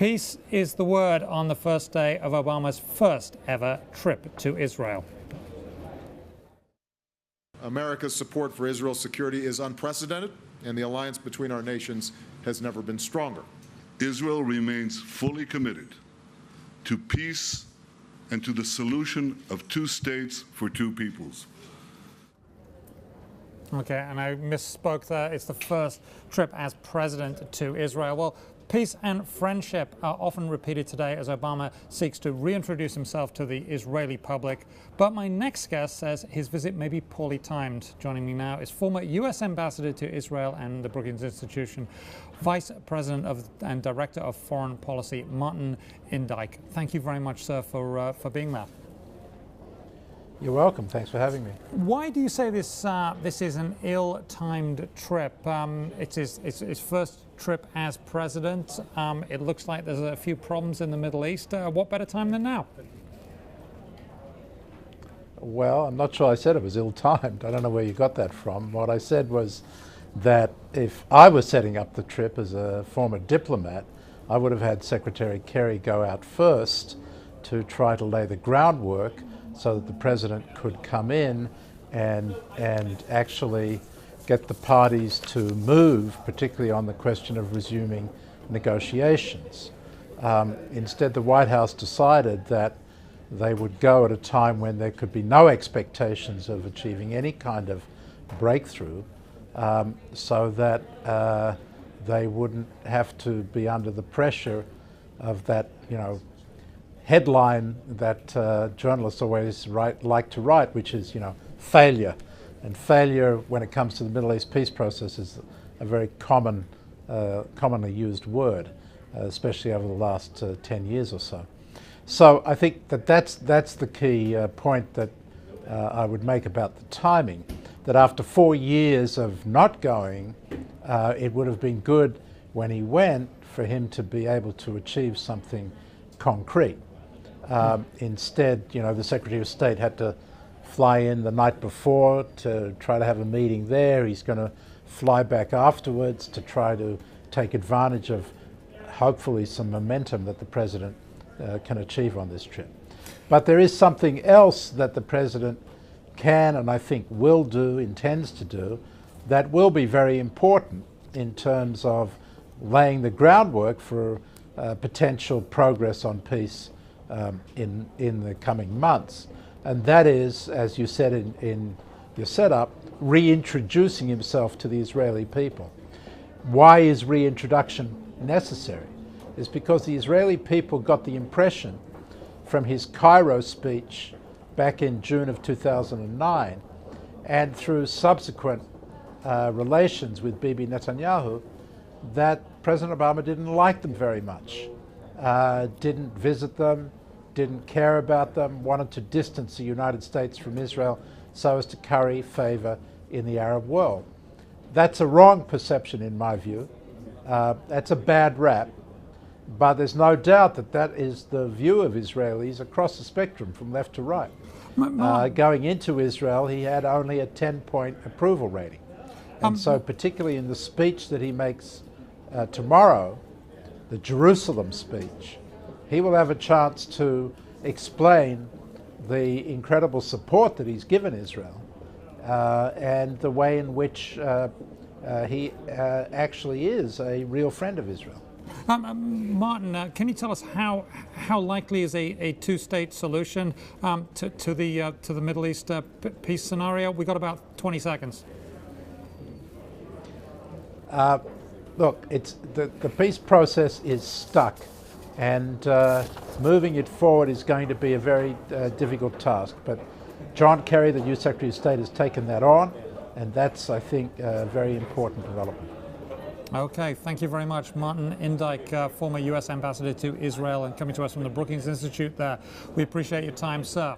Peace is the word on the first day of Obama's first ever trip to Israel. America's support for Israel's security is unprecedented, and the alliance between our nations has never been stronger. Israel remains fully committed to peace and to the solution of two states for two peoples. Okay, and I misspoke there. It's the first trip as president to Israel. Well, peace and friendship are often repeated today as Obama seeks to reintroduce himself to the Israeli public. But my next guest says his visit may be poorly timed. Joining me now is former U.S. Ambassador to Israel and the Brookings Institution, Vice President and Director of Foreign Policy, Martin Indyk. Thank you very much, sir, for being there. You're welcome. Thanks for having me. Why do you say this is an ill-timed trip? It's his first trip as president. It looks like there's a few problems in the Middle East. What better time than now? Well, I'm not sure I said it was ill-timed. I don't know where you got that from. What I said was that if I was setting up the trip as a former diplomat, I would have had Secretary Kerry go out first to try to lay the groundwork so that the president could come in and actually get the parties to move, particularly on the question of resuming negotiations. Instead, the White House decided that they would go at a time when there could be no expectations of achieving any kind of breakthrough, so that they wouldn't have to be under the pressure of that, headline that journalists always like to write, which is, failure. And failure, when it comes to the Middle East peace process, is a very commonly used word, especially over the last 10 years or so. So I think that's the key point that I would make about the timing, that after 4 years of not going, it would have been good when he went for him to be able to achieve something concrete. Instead, the Secretary of State had to fly in the night before to try to have a meeting there. He's going to fly back afterwards to try to take advantage of, hopefully, some momentum that the president can achieve on this trip. But there is something else that the president can, and I think will do, intends to do, that will be very important in terms of laying the groundwork for potential progress on peace in the coming months. And that is, as you said in your setup, reintroducing himself to the Israeli people. Why is reintroduction necessary? It's because the Israeli people got the impression from his Cairo speech back in June of 2009 and through subsequent relations with Bibi Netanyahu that President Obama didn't like them very much, didn't visit them, didn't care about them, wanted to distance the United States from Israel so as to curry favor in the Arab world. That's a wrong perception in my view. That's a bad rap, but there's no doubt that that is the view of Israelis across the spectrum from left to right. Going into Israel, he had only a 10-point approval rating. And so particularly in the speech that he makes tomorrow, the Jerusalem speech, he will have a chance to explain the incredible support that he's given Israel and the way in which he actually is a real friend of Israel. Martin, can you tell us how likely is a two-state solution to the Middle East peace scenario? We've got about 20 seconds. Look, the peace process is stuck, and moving it forward is going to be a very difficult task. But John Kerry, the new Secretary of State, has taken that on, and that's, I think, a very important development. Okay, thank you very much. Martin Indyk, former U.S. Ambassador to Israel and coming to us from the Brookings Institute there. We appreciate your time, sir.